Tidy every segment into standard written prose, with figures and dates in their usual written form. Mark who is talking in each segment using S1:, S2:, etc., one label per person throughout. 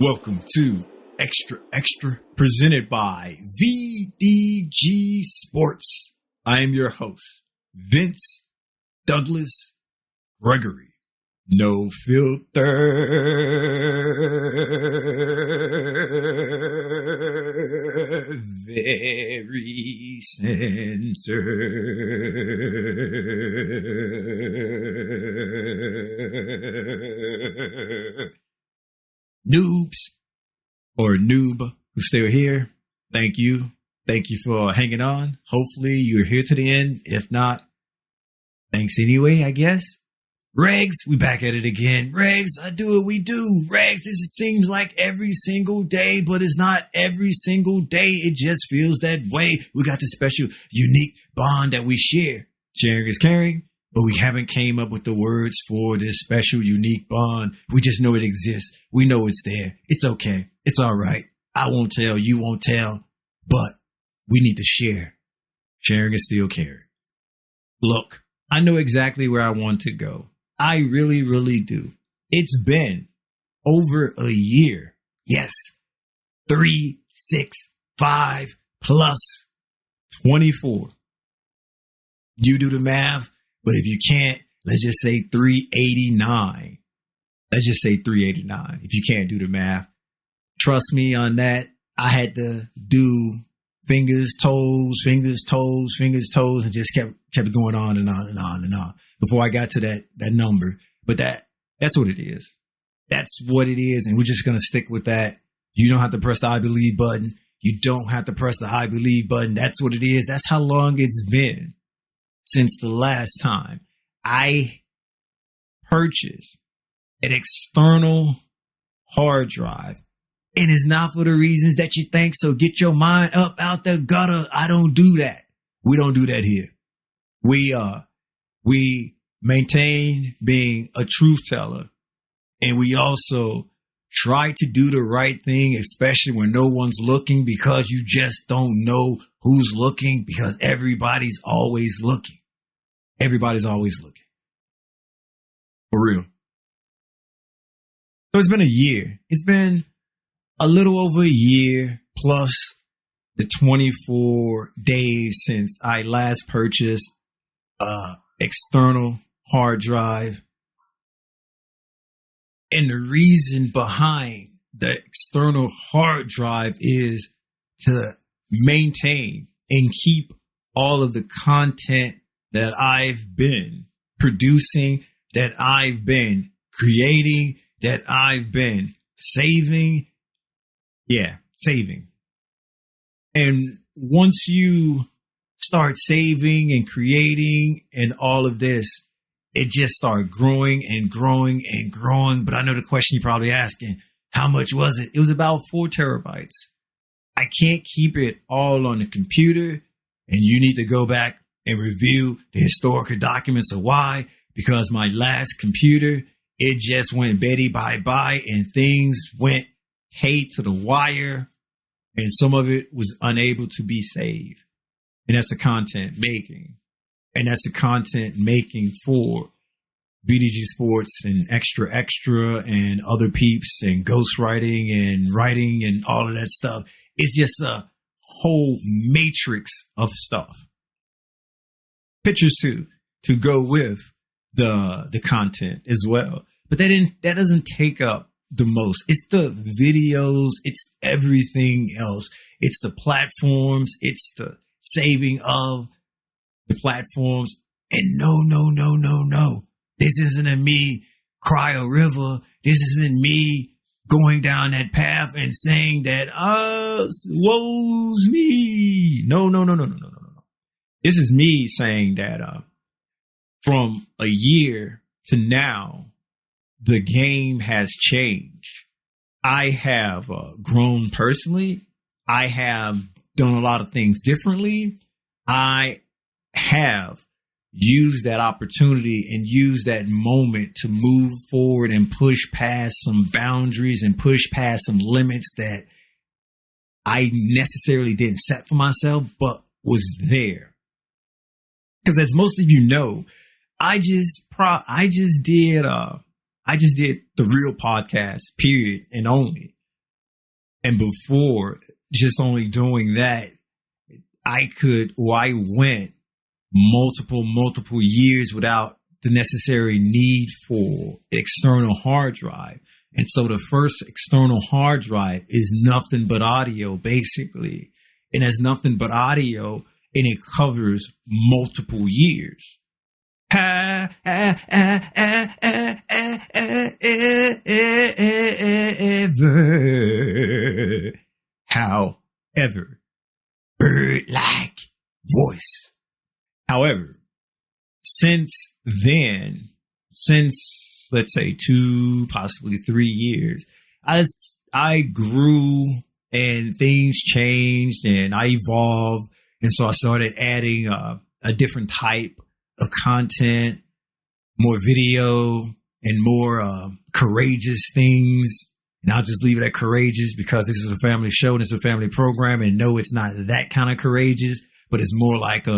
S1: Welcome to Xtra presented by VDG Sports. I am your host, Vince Douglas Gregory. No filter. Very censored. Noobs or noob who's still here, thank you. Thank you for hanging on. Hopefully you're here to the end. If not, thanks anyway, I guess. Regs, we back at it again. Regs, I do what we do. Regs, this seems like every single day, but it's not every single day. It just feels that way. We got this special, unique bond that we share. Sharing is caring. But we haven't came up with the words for this special, unique bond. We just know it exists. We know it's there. It's okay. It's all right. I won't tell. You won't tell. But we need to share. Sharing is still caring. Look, I know exactly where I want to go. I really, really do. It's been over a year. Yes. 3, 6, 5 plus 24. You do the math. But if you can't, let's just say 389. Let's just say 389. If you can't do the math, trust me on that. I had to do fingers, toes, and just kept going on and on and on and on before I got to that number. But that's what it is. That's what it is. And we're just going to stick with that. You don't have to press the I believe button. You don't have to press the I believe button. That's what it is. That's how long it's been since the last time I purchased an external hard drive. And it's not for the reasons that you think. So get your mind up out the gutter. I don't do that. We don't do that here. We maintain being a truth teller. And we also try to do the right thing, especially when no one's looking, because you just don't know who's looking, because everybody's always looking. Everybody's always looking. For real. So it's been a year. It's been a little over a year plus the 24 days since I last purchased an external hard drive. And the reason behind the external hard drive is to maintain and keep all of the content that I've been producing, that I've been creating, that I've been saving. Yeah, saving. And once you start saving and creating and all of this, it just started growing and growing and growing. But I know the question you're probably asking, how much was it? It was about 4 terabytes. I can't keep it all on the computer, and you need to go back and review the historical documents of why, because my last computer, it just went Betty bye-bye and things went hay to the wire, and some of it was unable to be saved. And that's the content making. And that's the content making for VDG Sports and Xtra and other peeps and ghostwriting and writing and all of that stuff. It's just a whole matrix of stuff. Pictures too, to go with the content as well. But that doesn't take up the most. It's the videos. It's everything else. It's the platforms. It's the saving of the platforms. And no. This isn't a me cry a river. This isn't me going down that path and saying that, woe's me. No. This is me saying that from a year to now, the game has changed. I have grown personally. I have done a lot of things differently. I have used that opportunity and used that moment to move forward and push past some boundaries and push past some limits that I necessarily didn't set for myself, but was there. Because as most of you know, I just did the real podcast, period, and only. And before just only doing that, I went multiple years without the necessary need for external hard drive. And so the first external hard drive is nothing but audio, basically. And it's nothing but audio, and it covers multiple years. However, bird-like voice. However, since then, since let's say 2, possibly 3 years, I grew and things changed and I evolved. And so I started adding a different type of content, more video and more courageous things. And I'll just leave it at courageous because this is a family show and it's a family program. And no, it's not that kind of courageous, but it's more like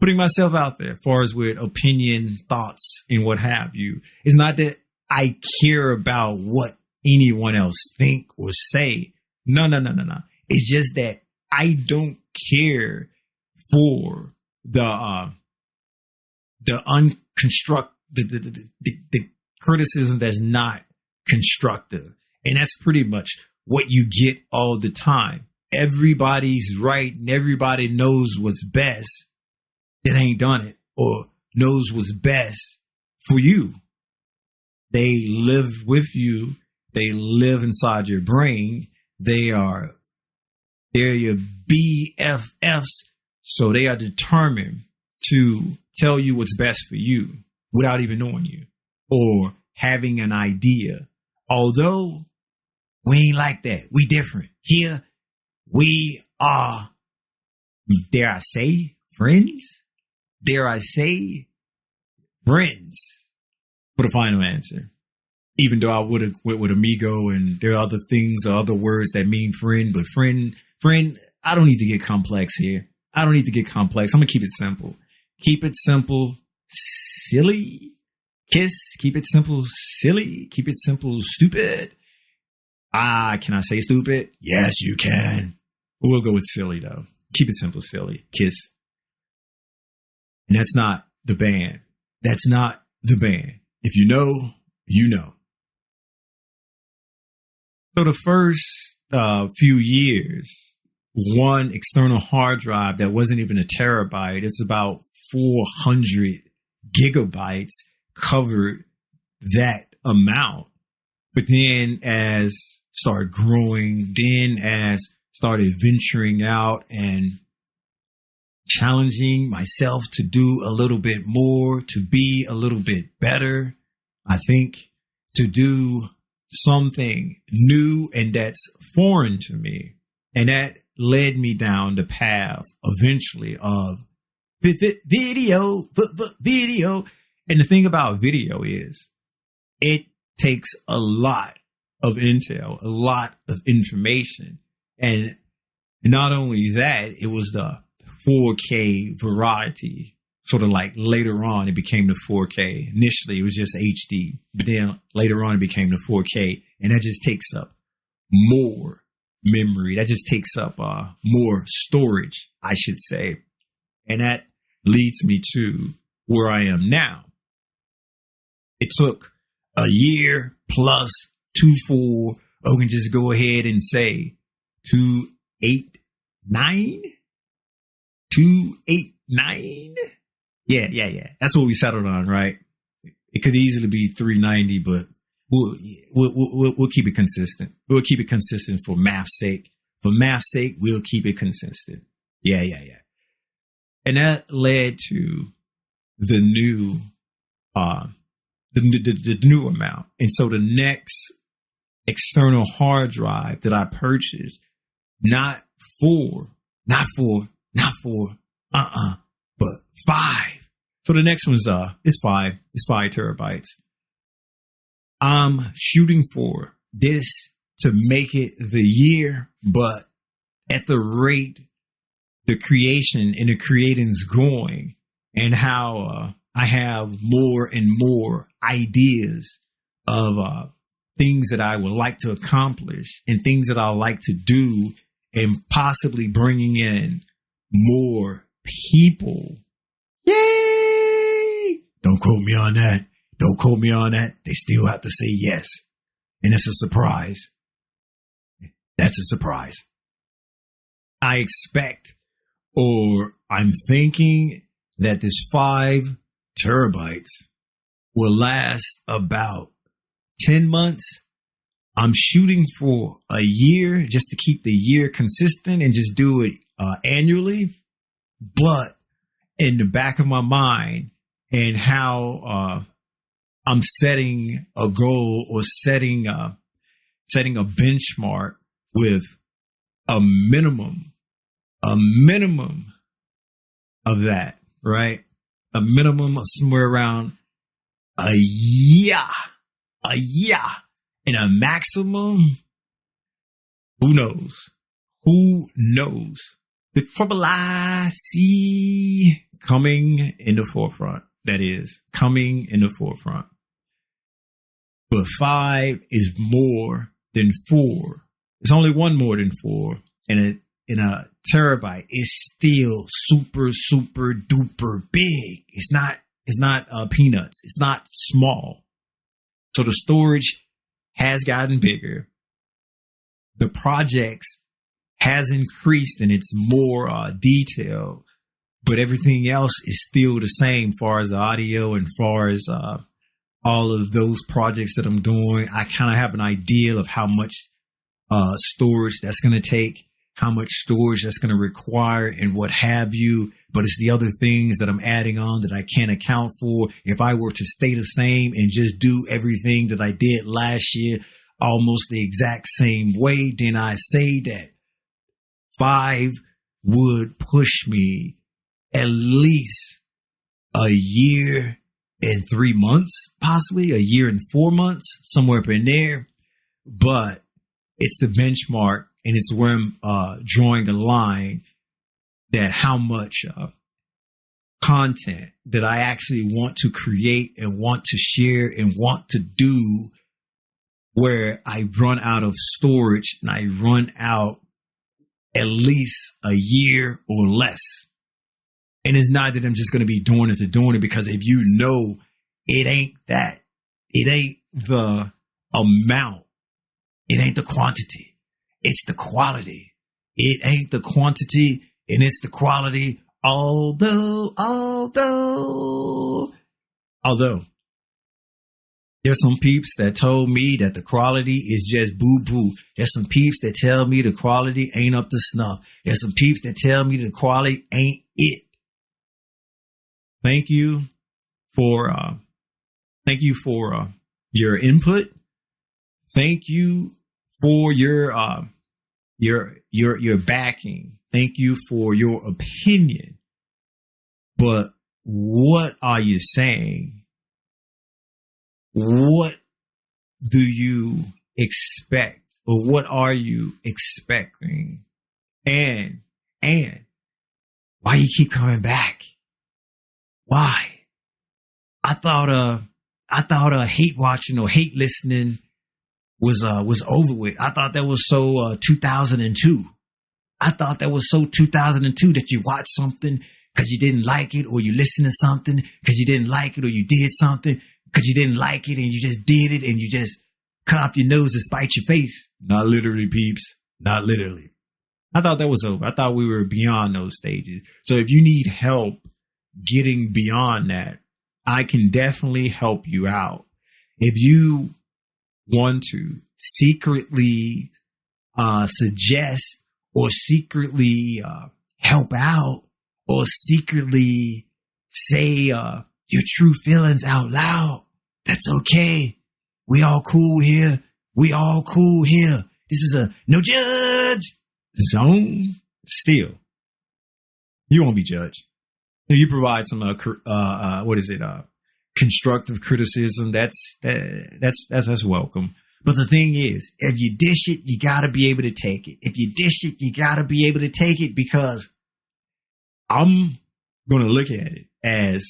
S1: putting myself out there as far as with opinion, thoughts, and what have you. It's not that I care about what anyone else think or say. No. It's just that I don't care for the criticism that's not constructive. And that's pretty much what you get all the time. Everybody's right and everybody knows what's best that ain't done it or knows what's best for you. They live with you. They live inside your brain. They're your BFFs. So they are determined to tell you what's best for you without even knowing you or having an idea. Although we ain't like that. We different. Here we are, dare I say, friends? Dare I say, friends? For the final answer. Even though I would have went with amigo and there are other things or other words that mean friend, but friend, I don't need to get complex here. I don't need to get complex. I'm going to keep it simple. Keep it simple, silly. Kiss. Keep it simple, silly. Keep it simple, stupid. Can I say stupid? Yes, you can. We'll go with silly, though. Keep it simple, silly. Kiss. And that's not the band. That's not the band. If you know, you know. So the first few years, one external hard drive that wasn't even a terabyte, it's about 400 gigabytes, covered that amount. But then as started growing, then as started venturing out and challenging myself to do a little bit more, to be a little bit better, I think, to do something new and that's foreign to me. And that led me down the path eventually of video. And the thing about video is it takes a lot of intel, a lot of information. And not only that, it was the 4K variety. Sort of like later on, it became the 4K. Initially, it was just HD. But then later on, it became the 4K. And that just takes up more memory. That just takes up more storage, I should say. And that leads me to where I am now. It took a year plus 2 we can just go ahead and say 289? 289? Yeah. That's what we settled on, right? It could easily be 390, but we'll keep it consistent. We'll keep it consistent for math's sake. For math's sake, we'll keep it consistent. Yeah. And that led to the new, the new amount. And so the next external hard drive that I purchased, but 5. So the next one's it's 5. It's 5 terabytes. I'm shooting for this to make it the year, but at the rate the creation and the creating's going, and how I have more and more ideas of things that I would like to accomplish and things that I like to do, and possibly bringing in more people. Yay! Don't quote me on that. Don't quote me on that. They still have to say yes. And it's a surprise. That's a surprise. I expect, or I'm thinking, that this 5 terabytes will last about 10 months. I'm shooting for a year just to keep the year consistent and just do it annually. But in the back of my mind, and how I'm setting a goal or setting a benchmark with a minimum of that, right? A minimum of somewhere around a year, and a maximum. Who knows? The trouble I see coming in the forefront. That is coming in the forefront. But 5 is more than 4. It's only one more than 4. And in a terabyte is still super, super duper big. It's not peanuts. It's not small. So the storage has gotten bigger. The projects has increased and it's more detailed, but everything else is still the same far as the audio and far as all of those projects that I'm doing. I kind of have an idea of how much storage that's going to take, how much storage that's going to require and what have you. But it's the other things that I'm adding on that I can't account for. If I were to stay the same and just do everything that I did last year, almost the exact same way, then I say that 5 would push me at least a year and 3 months, possibly a year and 4 months, somewhere up in there. But it's the benchmark, and it's where I'm drawing a line that how much content that I actually want to create and want to share and want to do, where I run out of storage and I run out at least a year or less. And it's not that I'm just going to be doing it, because if you know, it ain't that. It ain't the amount. It ain't the quantity. It's the quality. It ain't the quantity and it's the quality. Although there's some peeps that told me that the quality is just boo-boo. There's some peeps that tell me the quality ain't up to snuff. There's some peeps that tell me the quality ain't it. Thank you for your input. Thank you for your backing. Thank you for your opinion. But what are you saying? What do you expect, or what are you expecting? And why you keep coming back? Why? I thought hate watching or hate listening was over with. I thought that was so 2002. I thought that was so 2002 that you watched something because you didn't like it, or you listened to something because you didn't like it, or you did something because you didn't like it and you just did it and you just cut off your nose to spite your face. Not literally, peeps. Not literally. I thought that was over. I thought we were beyond those stages. So if you need help getting beyond that, I can definitely help you out. If you want to secretly suggest or secretly help out or secretly say your true feelings out loud, that's okay. We all cool here. We all cool here. This is a no judge zone. Still, you won't be judged. You provide some constructive criticism. That's welcome. But the thing is, if you dish it, you gotta be able to take it. If you dish it, you gotta be able to take it, because I'm gonna look at it as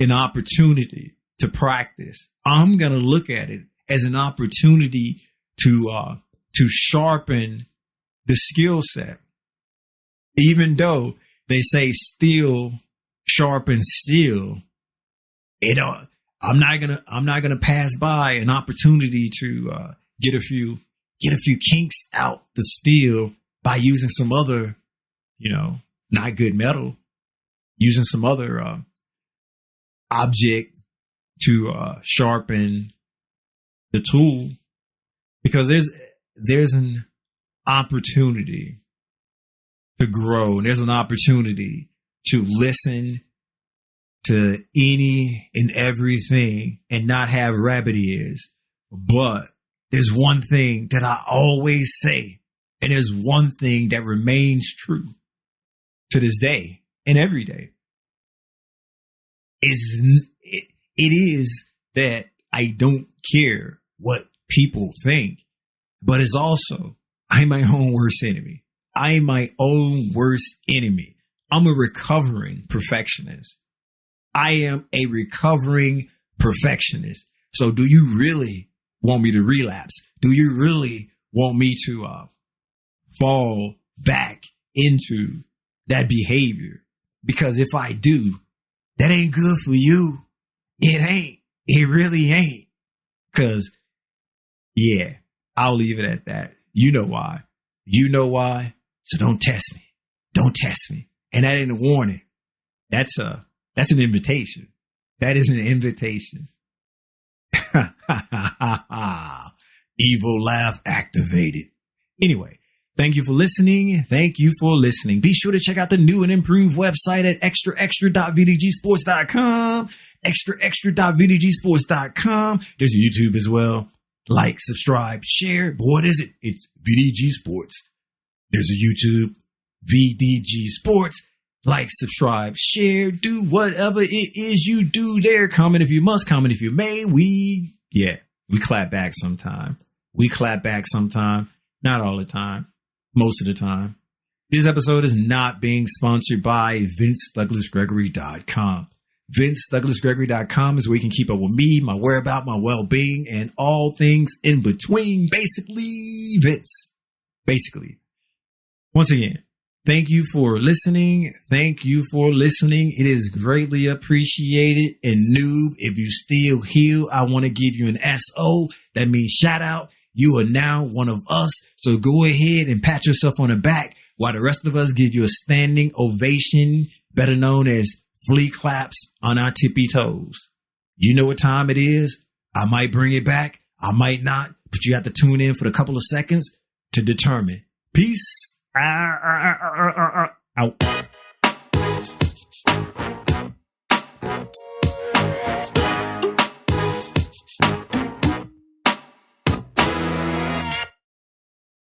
S1: an opportunity to practice. I'm gonna look at it as an opportunity to sharpen the skill set. Even though they say steel sharpens steel, I'm not gonna pass by an opportunity to get a few kinks out the steel by using some other, not good metal, using some other object to sharpen the tool, because there's an opportunity to grow, and there's an opportunity to listen to any and everything and not have rabbit ears. But there's one thing that I always say, and there's one thing that remains true to this day and every day. It is that I don't care what people think, but it's also, I'm my own worst enemy. I'm my own worst enemy. I'm a recovering perfectionist. I am a recovering perfectionist. So do you really want me to relapse? Do you really want me to fall back into that behavior? Because if I do, that ain't good for you. It ain't. It really ain't. Because, yeah, I'll leave it at that. You know why. You know why. So don't test me. Don't test me. And that ain't a warning. That's an invitation. That is an invitation. Evil laugh activated. Anyway, thank you for listening. Thank you for listening. Be sure to check out the new and improved website at extra.vdgsports.com. extra.vdgsports.com. There's YouTube as well. Like, subscribe, share. But what is it? It's VDG Sports. There's a YouTube, VDG Sports. Like, subscribe, share, do whatever it is you do there. Comment if you must, comment if you may. We clap back sometime. We clap back sometime. Not all the time. Most of the time. This episode is not being sponsored by VinceDouglasGregory.com. VinceDouglasGregory.com is where you can keep up with me, my whereabouts, my well-being, and all things in between. Basically, Vince. Basically. Once again, thank you for listening. Thank you for listening. It is greatly appreciated. And noob, if you still here, I want to give you an SO. That means shout out. You are now one of us. So go ahead and pat yourself on the back while the rest of us give you a standing ovation, better known as flea claps on our tippy toes. You know what time it is. I might bring it back. I might not, but you have to tune in for a couple of seconds to determine. Peace.